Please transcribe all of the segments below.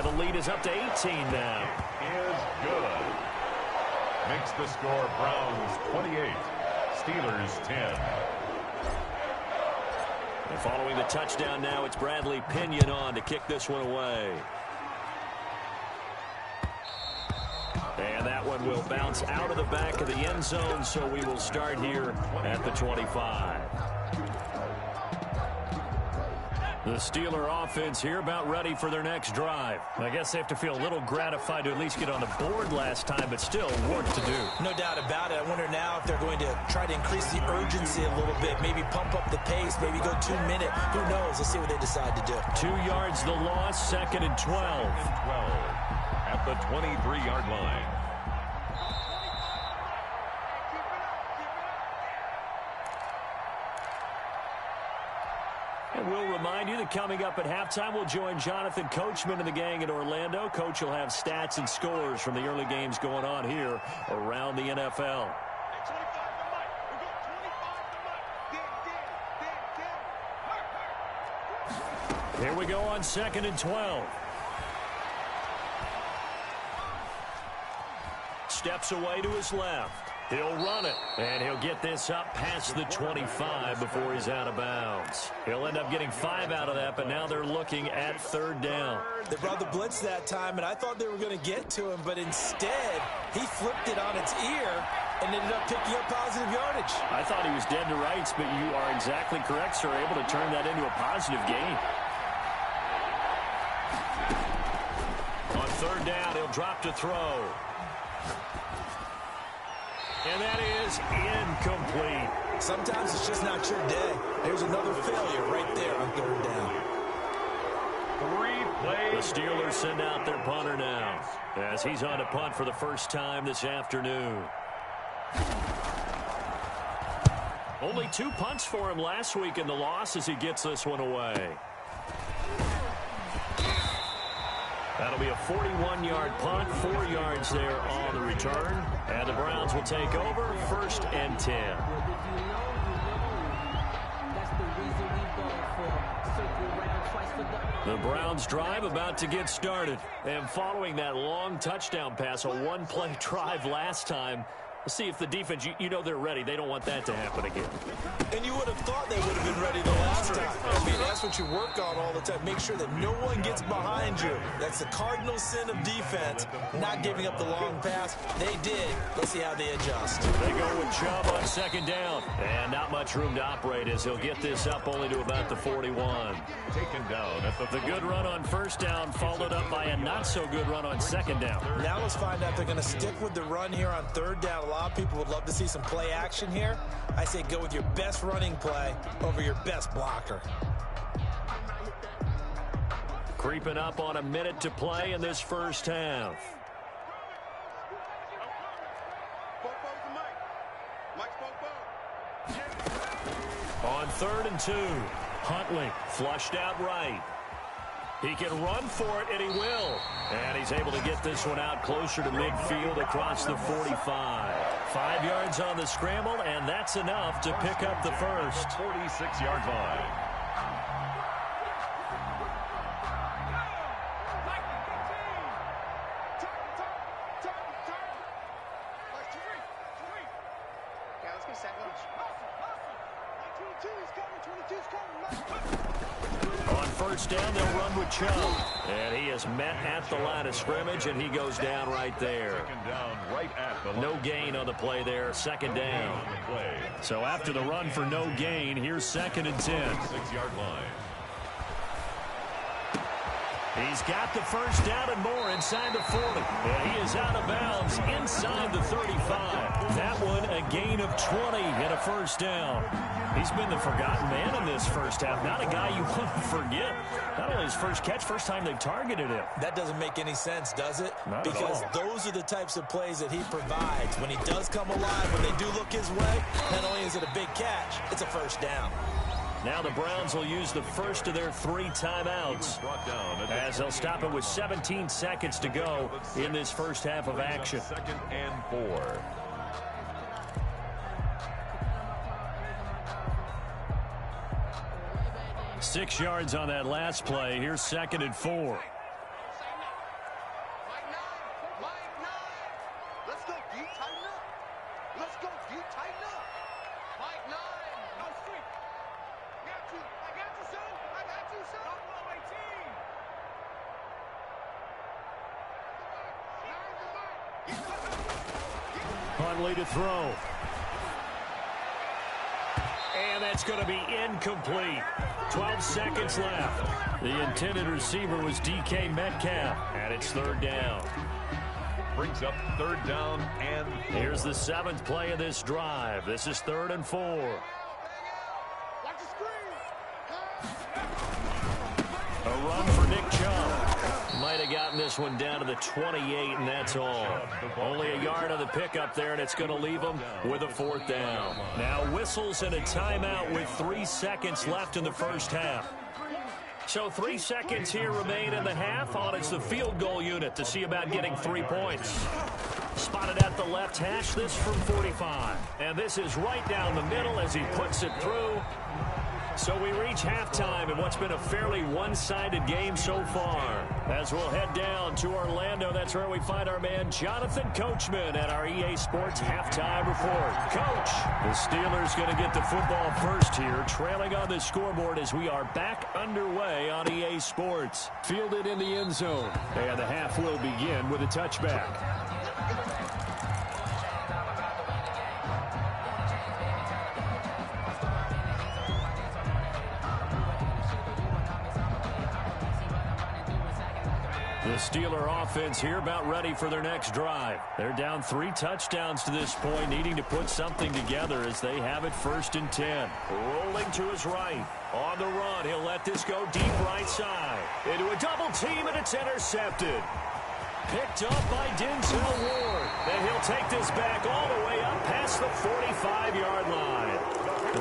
And the lead is up to 18 now. Is good. Makes the score Browns 28, Steelers 10. And following the touchdown now, it's Bradley Pinion on to kick this one away. And that one will bounce out of the back of the end zone, so we will start here at the 25. The Steeler offense here about ready for their next drive. I guess they have to feel a little gratified to at least get on the board last time, but still work to do. No doubt about it. I wonder now if they're going to try to increase the urgency a little bit, maybe pump up the pace, maybe go 2 minute. Who knows? Let's see what they decide to do. 2 yards the loss, 2nd and 12. At the 23-yard line. And we'll remind you that coming up at halftime, we'll join Jonathan Coachman and the gang in Orlando. Coach will have stats and scores from the early games going on here around the NFL. Here we go on 2nd and 12. Steps away to his left. He'll run it, and he'll get this up past the 25 before he's out of bounds. He'll end up getting 5 out of that, but now they're looking at 3rd down. They brought the blitz that time, and I thought they were going to get to him, but instead, he flipped it on its ear and ended up picking up positive yardage. I thought he was dead to rights, but you are exactly correct, sir, able to turn that into a positive gain. On 3rd down, he'll drop to throw. And that is incomplete. Sometimes it's just not your day. There's another failure right there on 3rd down. 3 plays. The Steelers send out their punter now as he's on to punt for the first time this afternoon. Only 2 punts for him last week in the loss as he gets this one away. That'll be a 41-yard punt, 4 yards there on the return. And the Browns will take over 1st and 10. The Browns drive about to get started. And following that long touchdown pass, a 1-play drive last time, let's see if the defense, you know they're ready. They don't want that to happen again. And you would have thought they would have been ready the last time. I mean, that's what you work on all the time. Make sure that no one gets behind you. That's the cardinal sin of defense, not giving up the long pass. They did. Let's see how they adjust. They go with Chubb on 2nd down. And not much room to operate as he'll get this up only to about the 41. Taken down at the good run on 1st down, followed up by a not-so-good run on 2nd down. Now let's find out if they're going to stick with the run here on 3rd down. A lot of people would love to see some play action here. I say go with your best running play over your best blocker. Creeping up on a minute to play in this first half. On 3rd and 2, Huntley flushed out right. He can run for it, and he will. And he's able to get this one out closer to midfield across the 45. 5 yards on the scramble, and that's enough to pick up the first. 46-yard line. On 1st down, they'll run with Chubb. And he is met at the line of scrimmage, and he goes down right there. Second down right at the line. No gain on the play there, 2nd down. So after the run for no gain, here's 2nd and 10. 6-yard line. He's got the first down and more inside the 40. And he is out of bounds inside the 35. That one a gain of 20 and a 1st down. He's been the forgotten man in this first half. Not a guy you want to forget. Not only his first catch, first time they've targeted him. That doesn't make any sense, does it? Not because at all. Those are the types of plays that he provides. When he does come alive, when they do look his way, not only is it a big catch, it's a 1st down. Now the Browns will use the first of their 3 timeouts as they'll stop it with 17 seconds to go in this first half of action. 2nd and 4. Six yards on that last play. Here's 2nd and 4. Huntley to throw. And that's going to be incomplete. 12 seconds left. The intended receiver was DK Metcalf, and it's third down. Brings up third down and 4. Here's the 7th play of this drive. This is 3rd and 4. A run for Nick Chubb. Might have gotten this one down to the 28, and that's all. Only a yard on the pickup there, and it's going to leave them with a 4th down. Now whistles and a timeout with 3 seconds left in the first half. So 3 seconds here remain in the half. On it's the field goal unit to see about getting 3 points. Spotted at the left hash, this from 45. And this is right down the middle as he puts it through. So we reach halftime in what's been a fairly one-sided game so far. As we'll head down to Orlando, that's where we find our man Jonathan Coachman at our EA Sports Halftime Report. Coach, the Steelers going to get the football first here, trailing on the scoreboard as we are back underway on EA Sports. Fielded in the end zone, and the half will begin with a touchback. The Steeler offense here about ready for their next drive. They're down 3 touchdowns to this point, needing to put something together as they have it 1st and 10. Rolling to his right. On the run, he'll let this go deep right side. Into a double team, and it's intercepted. Picked up by Denzel Ward. And he'll take this back all the way up past the 45-yard line.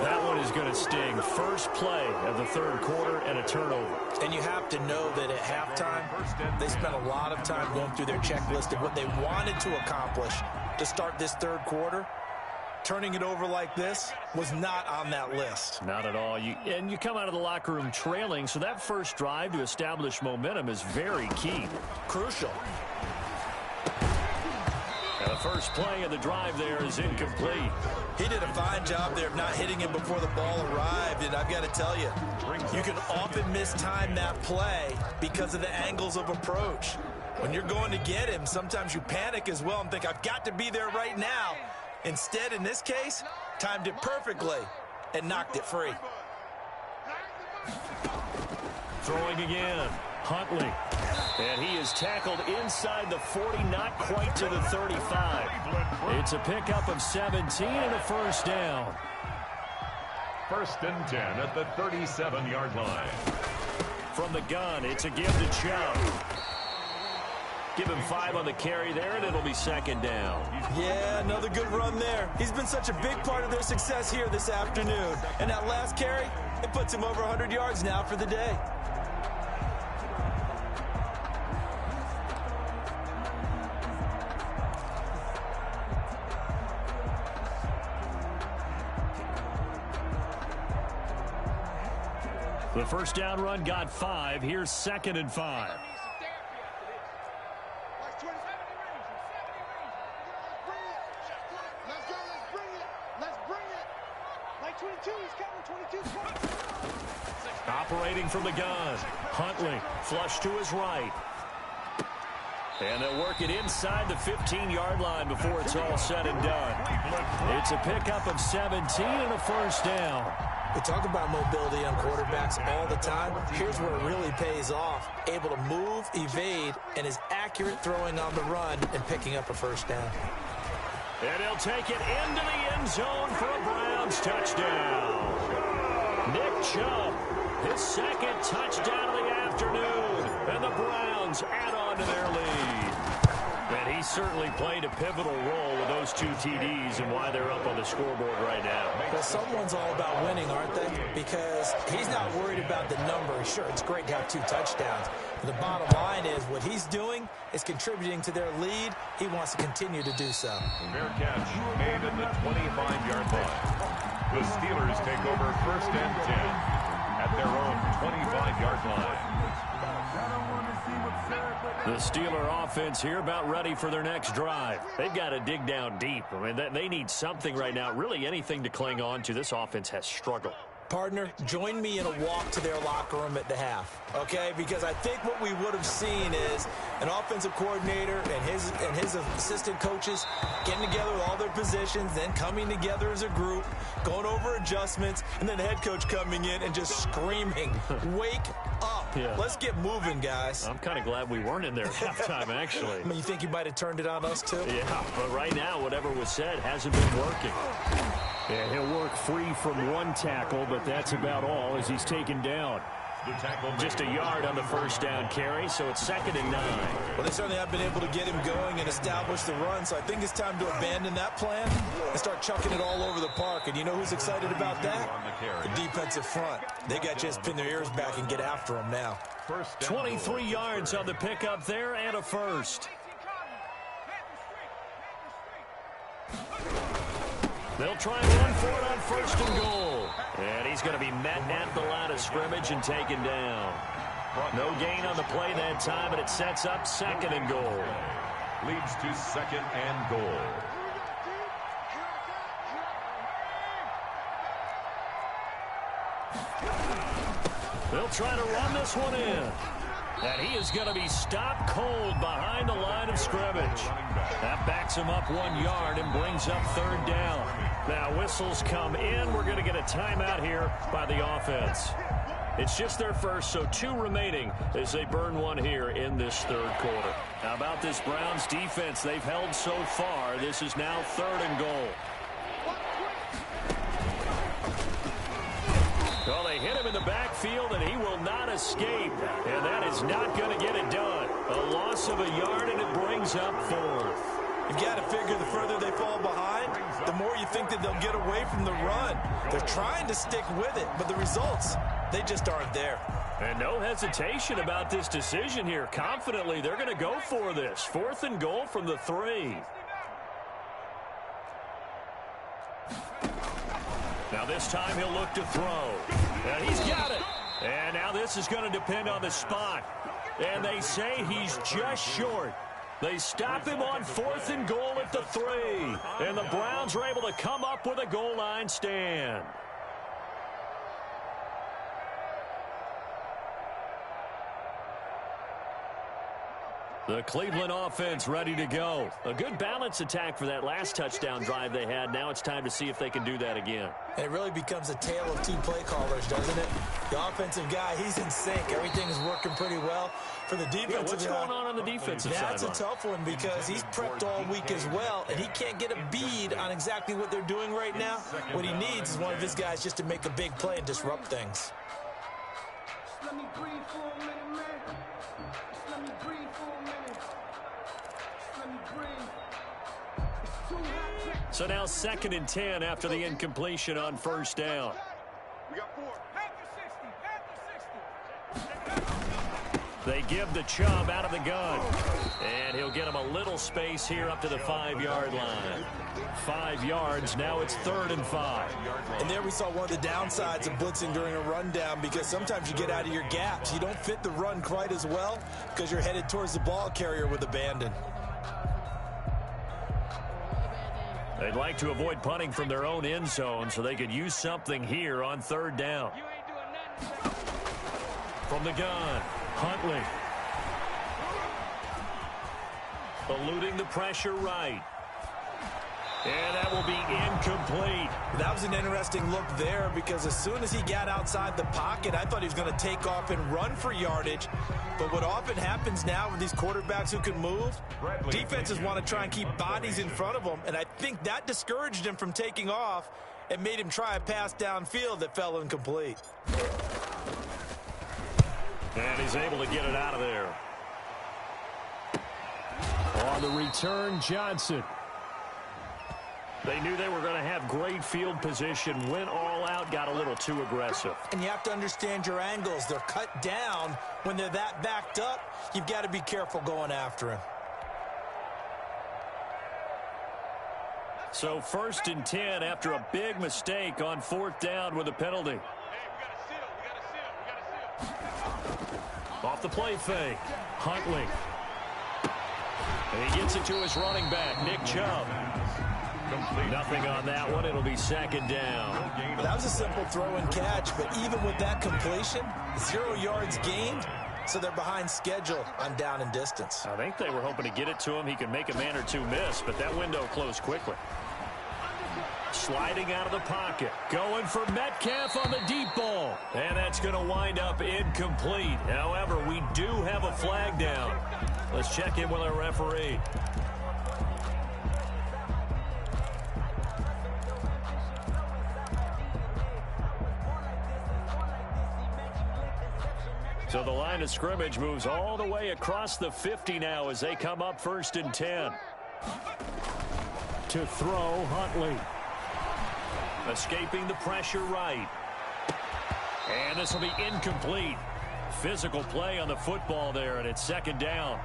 That one is going to sting. First play of the 3rd quarter and a turnover. And you have to know that at halftime, they spent a lot of time going through their checklist of what they wanted to accomplish to start this 3rd quarter. Turning it over like this was not on that list. Not at all. And you come out of the locker room trailing, so that first drive to establish momentum is very key. Crucial. And the first play of the drive there is incomplete. He did a fine job there of not hitting him before the ball arrived, and I've got to tell you, you can often mistime that play because of the angles of approach. When you're going to get him, sometimes you panic as well and think, I've got to be there right now. Instead, in this case, timed it perfectly and knocked it free. Throwing again, Huntley. And he is tackled inside the 40, not quite to the 35. It's a pickup of 17 and a 1st down. 1st and 10 at the 37-yard line. From the gun, it's a give to Chubb. Give him 5 on the carry there, and it'll be 2nd down. Yeah, another good run there. He's been such a big part of their success here this afternoon. And that last carry, it puts him over 100 yards now for the day. The 1st down run got 5. Here's 2nd and 5. Operating from the gun. Huntley, flush to his right. And they'll work it inside the 15-yard line before it's all said and done. It's a pickup of 17 and a 1st down. We talk about mobility on quarterbacks all the time. Here's where it really pays off. Able to move, evade, and is accurate throwing on the run and picking up a 1st down. And he'll take it into the end zone for a Browns touchdown. Nick Chubb, his 2nd touchdown of the afternoon. And the Browns add on to their lead. And he certainly played a pivotal role with those 2 TDs and why they're up on the scoreboard right now. Well, someone's all about winning, aren't they? Because he's not worried about the number. Sure, it's great to have 2 touchdowns. But the bottom line is what he's doing is contributing to their lead. He wants to continue to do so. Fair catch made at the 25-yard line. The Steelers take over 1st and 10 at their own 25-yard line. The Steeler offense here about ready for their next drive. They've got to dig down deep. I mean, they need something right now, really anything to cling on to. This offense has struggled. Partner, join me in a walk to their locker room at the half, okay? Because I think what we would have seen is an offensive coordinator and his assistant coaches getting together with all their positions, then coming together as a group, going over adjustments, and then the head coach coming in and just screaming, wake up. Yeah. Let's get moving, guys. I'm kind of glad we weren't in there at halftime, actually. I mean, you think you might have turned it on us, too? Yeah, but right now, whatever was said hasn't been working. Yeah, he'll work free from one tackle, but that's about all as he's taken down. Just a yard on the first down carry, so it's 2nd and 9. Well, they certainly have been able to get him going and establish the run, so I think it's time to abandon that plan and start chucking it all over the park. And you know who's excited about that? The defensive front. They got to just pin their ears back and get after him now. 23 yards on the pickup there and a first. They'll try and run for it on 1st and goal. And he's going to be met at the line of scrimmage and taken down. No gain on the play that time, and it sets up 2nd and goal. Leads to 2nd and goal. They'll try to run this one in. And he is going to be stopped cold behind the line of scrimmage. That backs him up 1 yard and brings up 3rd down. Now whistles come in. We're going to get a timeout here by the offense. It's just their first, so 2 remaining as they burn one here in this 3rd quarter. How about this Browns defense? They've held so far. This is now 3rd and goal. Well, they hit him in the backfield, and he will not escape. And that is not going to get it done. A loss of a yard, and it brings up 4th. You've got to figure the further they fall behind, the more you think that they'll get away from the run. They're trying to stick with it, but the results, they just aren't there. And no hesitation about this decision here. Confidently, they're going to go for this. 4th and goal from the 3. Now this time he'll look to throw. And he's got it. And now this is going to depend on the spot. And they say he's just short. They stop him on 4th and goal at the 3. And the Browns are able to come up with a goal line stand. The Cleveland offense ready to go. A good balance attack for that last touchdown drive they had. Now it's time to see if they can do that again. And it really becomes a tale of 2 play callers, doesn't it? The offensive guy, he's in sync. Everything is working pretty well. For the defensive what's going on the defensive side? That's a tough one because he's prepped all week as well, and he can't get a bead on exactly what they're doing right now. What he needs is one of his guys just to make a big play and disrupt things. Let me breathe for a minute, man. Let me breathe for a minute. Let me breathe. It's too hot. So now 2nd and 10 after the incompletion on 1st down. We got 4. They give the Chubb out of the gun. And he'll get him a little space here up to the 5-yard line. 5 yards. Now it's 3rd and 5. And there we saw one of the downsides of blitzing during a rundown because sometimes you get out of your gaps. You don't fit the run quite as well because you're headed towards the ball carrier with abandon. They'd like to avoid punting from their own end zone so they could use something here on 3rd down. From the gun, Huntley. Eluding the pressure right. And that will be incomplete. That was an interesting look there because as soon as he got outside the pocket, I thought he was going to take off and run for yardage. But what often happens now with these quarterbacks who can move, defenses want to try and keep bodies in front of them, and I think that discouraged him from taking off and made him try a pass downfield that fell incomplete. And he's able to get it out of there. On the return, Johnson. They knew they were going to have great field position, went all out, got a little too aggressive. And you have to understand your angles. They're cut down. When they're that backed up, you've got to be careful going after him. So 1st and 10 after a big mistake on 4th down with a penalty. Off the play fake, Huntley. And he gets it to his running back, Nick Chubb. Complete. Nothing on that one. It'll be second down. That was a simple throw and catch, but even with that completion, 0 yards gained, so they're behind schedule on down and distance. I think they were hoping to get it to him. He could make a man or two miss, but that window closed quickly. Sliding out of the pocket. Going for Metcalf on the deep ball. And that's going to wind up incomplete. However, we do have a flag down. Let's check in with our referee. So the line of scrimmage moves all the way across the 50 now as they come up 1st and 10. To throw, Huntley. Escaping the pressure right. And this will be incomplete. Physical play on the football there, and it's 2nd down.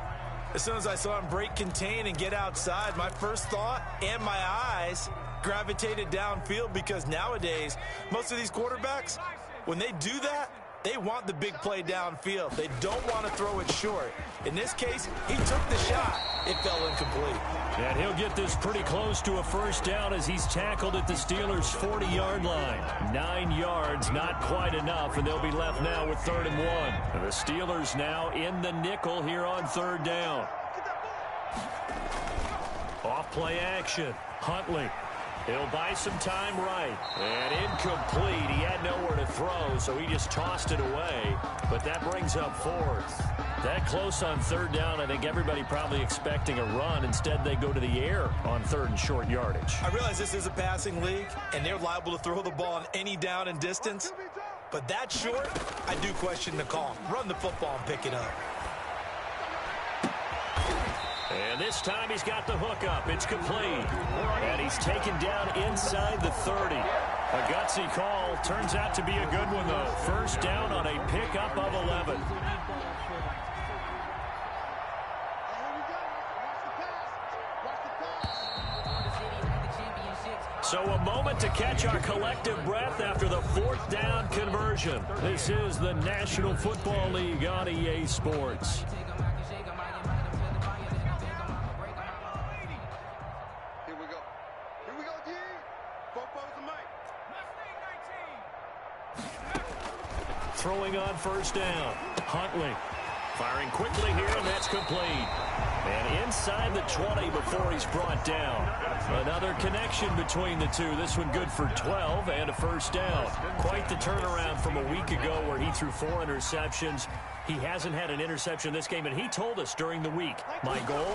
As soon as I saw him break contain and get outside, my first thought and my eyes gravitated downfield, because nowadays, most of these quarterbacks, when they do that, they want the big play downfield. They don't want to throw it short. In this case, he took the shot. It fell incomplete. And he'll get this pretty close to a 1st down as he's tackled at the Steelers' 40-yard line. 9 yards, not quite enough, and they'll be left now with 3rd and 1. And the Steelers now in the nickel here on 3rd down. Off play action. Huntley. He'll buy some time right. And incomplete. He had nowhere to throw, so he just tossed it away. But that brings up 4th. That close on 3rd down, I think everybody probably expecting a run. Instead, they go to the air on 3rd and short yardage. I realize this is a passing league, and they're liable to throw the ball on any down and distance. But that short, I do question the call. Run the football and pick it up. And this time he's got the hook up. It's complete. And he's taken down inside the 30. A gutsy call. Turns out to be a good one, though. 1st down on a pickup of 11. So a moment to catch our collective breath after the 4th down conversion. This is the National Football League on EA Sports. Throwing on 1st down. Huntley firing quickly here, and that's complete. And inside the 20 before he's brought down. Another connection between the two. This one good for 12 and a 1st down. Quite the turnaround from a week ago where he threw 4 interceptions. He hasn't had an interception this game, and he told us during the week, my goal,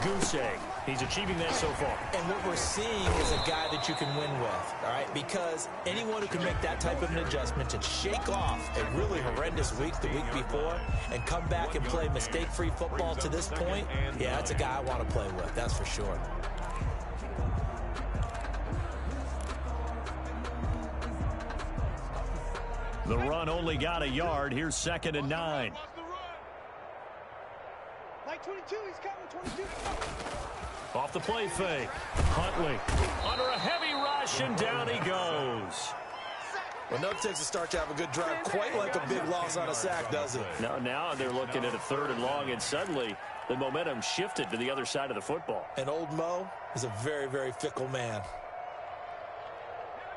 goose egg. He's achieving that so far. And what we're seeing is a guy that you can win with, all right? Because anyone who can make that type of an adjustment and shake off a really horrendous week the week before and come back and play mistake-free football to this point, yeah, that's a guy I want to play with, that's for sure. The run only got a yard. Here's 2nd and 9. Like 22, he's coming, 22. Off the play fake. Huntley under a heavy rush, and down he goes. Well, no takes to start to have a good drive, quite like a big loss on a sack, does it? Now they're looking at a 3rd and long, and suddenly the momentum shifted to the other side of the football. And old Mo is a very, very fickle man.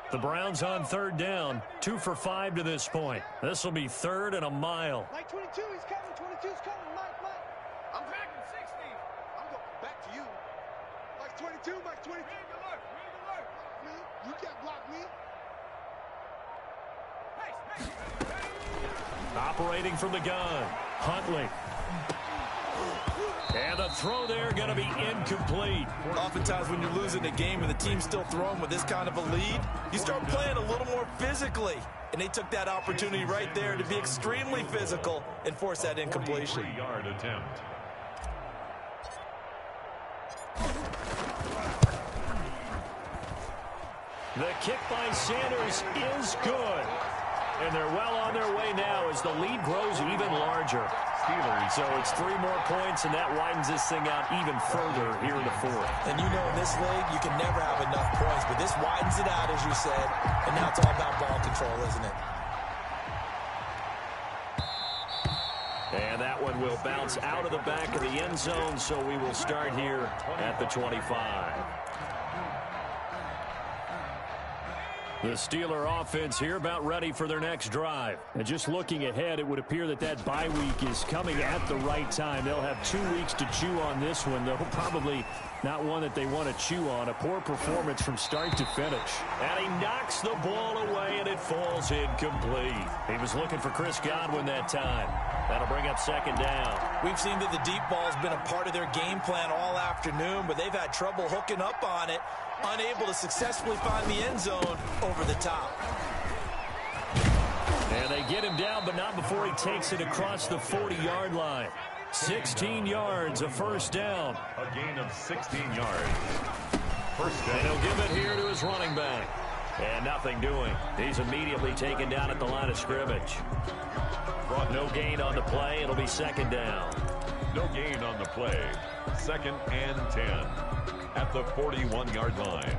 The Browns on 3rd down, 2 for 5 to this point. This will be 3rd and a mile. Like 22, he's coming, 22's coming, Mike. I'm back in 60. I'm going back to you. Like 22, like 22. You can't block me. Operating from the gun, Huntley. And the throw there going to be incomplete. Oftentimes when you're losing a game and the team's still throwing with this kind of a lead, you start playing a little more physically. And they took that opportunity right there to be extremely physical and force that incompletion. 43-yard attempt. The kick by Sanders is good. And they're well on their way now as the lead grows even larger. Steelers. So it's 3 more points, and that widens this thing out even further here in the 4th. And you know in this league, you can never have enough points, but this widens it out, as you said, and now it's all about ball control, isn't it? And that one will bounce out of the back of the end zone, so we will start here at the 25. The Steeler offense here about ready for their next drive. And just looking ahead, it would appear that that bye week is coming at the right time. They'll have 2 weeks to chew on this one, though probably not one that they want to chew on. A poor performance from start to finish. And he knocks the ball away, and it falls incomplete. He was looking for Chris Godwin that time. That'll bring up second down. We've seen that the deep ball's been a part of their game plan all afternoon, but they've had trouble hooking up on it, unable to successfully find the end zone over the top. And they get him down, but not before he takes it across the 40-yard line. 16 yards, a first down. A gain of 16 yards. First down. And he'll give it here to his running back. And nothing doing. He's immediately taken down at the line of scrimmage. No gain on the play. It'll be second down. No gain on the play. 2nd and 10 at the 41-yard line.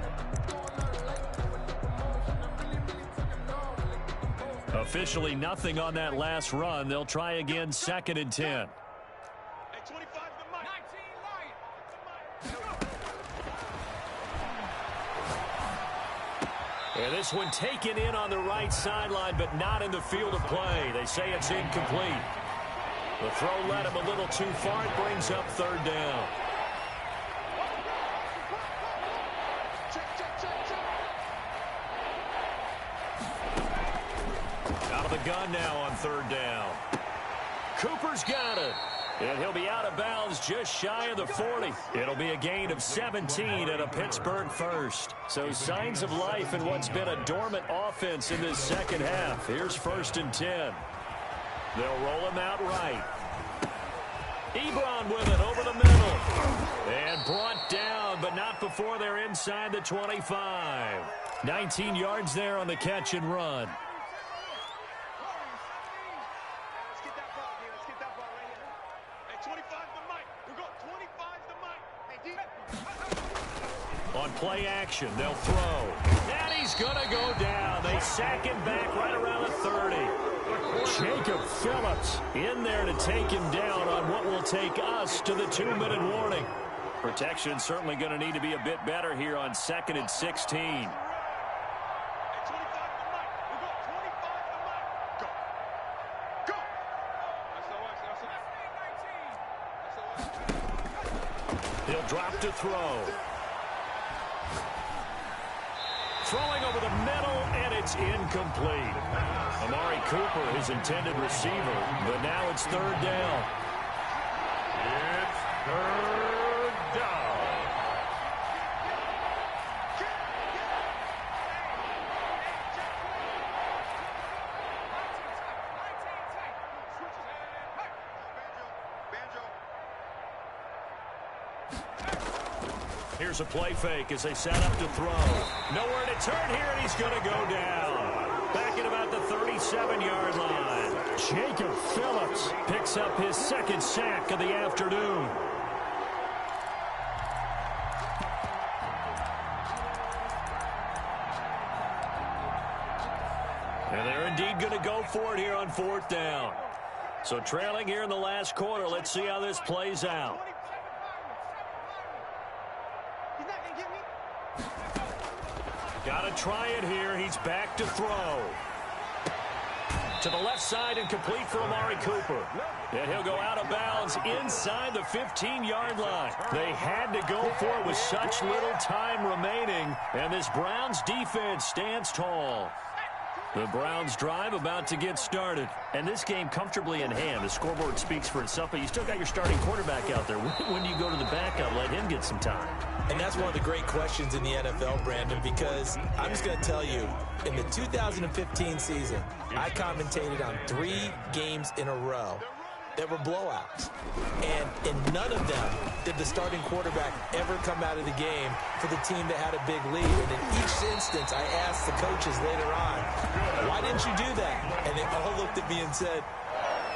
Officially nothing on that last run. They'll try again, 2nd and 10. And this one taken in on the right sideline, but not in the field of play. They say it's incomplete. The throw led him a little too far. It brings up third down. Out of the gun now on third down. Cooper's got it. And he'll be out of bounds just shy of the 40. It'll be a gain of 17 and a Pittsburgh first. So signs of life in what's been a dormant offense in this second half. Here's 1st and 10. They'll roll him out right. Ebron with it over the middle. And brought down, but not before they're inside the 25. 19 yards there on the catch and run. On play action, they'll throw. And he's going to go down. They sack him back right around the 30. Jacob Phillips in there to take him down on what will take us to the 2-minute warning. Protection certainly going to need to be a bit better here on 2nd and 16. He'll drop to throw. Throwing over the middle, and it's incomplete. Amari Cooper, his intended receiver, but now it's third down. It's third down. Here's a play fake as they set up to throw. Nowhere to turn here, and he's going to go down. Back at about the 37-yard line. Jacob Phillips picks up his 2nd sack of the afternoon. And they're indeed going to go for it here on 4th down. So trailing here in the last quarter, let's see how this plays out. Got to try it here. He's back to throw. To the left side and complete for Amari Cooper. And he'll go out of bounds inside the 15-yard line. They had to go for it with such little time remaining. And this Browns defense stands tall. The Browns drive about to get started. And this game comfortably in hand. The scoreboard speaks for itself, but you still got your starting quarterback out there. When do you go to the backup? Let him get some time. And that's one of the great questions in the NFL, Brandon, because I'm just going to tell you, in the 2015 season, I commentated on 3 games in a row that were blowouts. And in none of them did the starting quarterback ever come out of the game for the team that had a big lead. And in each instance, I asked the coaches later on, why didn't you do that? And they all looked at me and said,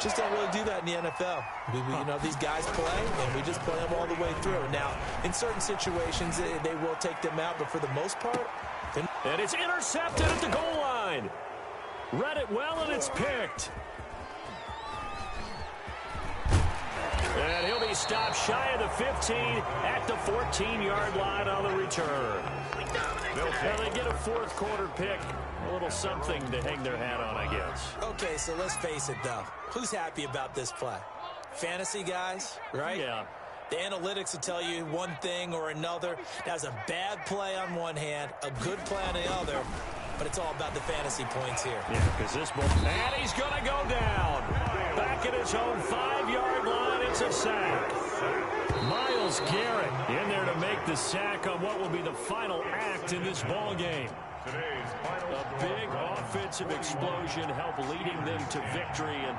just don't really do that in the NFL. You know, these guys play, and we just play them all the way through. Now, in certain situations, they will take them out, but for the most part... And it's intercepted at the goal line. Read it well, and it's picked. And he'll be stopped shy of the 15 at the 14-yard line on the return. Well, they get a fourth quarter pick. A little something to hang their hat on, I guess. Okay, so let's face it, though. Who's happy about this play? Fantasy guys, right? Yeah. The analytics will tell you one thing or another. That's a bad play on one hand, a good play on the other, but it's all about the fantasy points here. Yeah, because this ball... And he's going to go down. Back at his own 5-yard line, it's a sack. Myles Garrett in there to make the sack on what will be the final act in this ball game. A big offensive explosion helped leading them to victory, and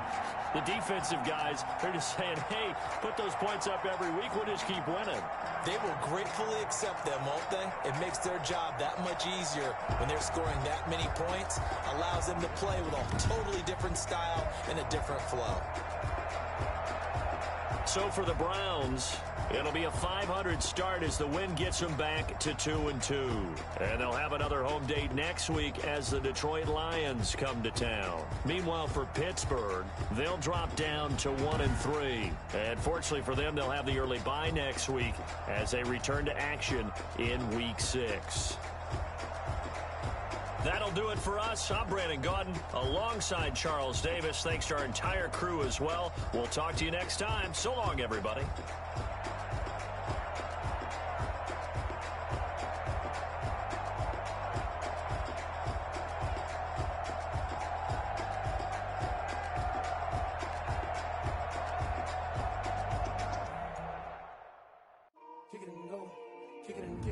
the defensive guys are just saying, hey, put those points up every week, we'll just keep winning. They will gratefully accept them, won't they? It makes their job that much easier when they're scoring that many points, allows them to play with a totally different style and a different flow. So for the Browns, it'll be a 500 start as the win gets them back to 2-2. And they'll have another home date next week as the Detroit Lions come to town. Meanwhile, for Pittsburgh, they'll drop down to 1-3. And fortunately for them, they'll have the early bye next week as they return to action in Week 6. That'll do it for us. I'm Brandon Gaudin alongside Charles Davis. Thanks to our entire crew as well. We'll talk to you next time. So long, everybody. Kick it and go. Kick it and go.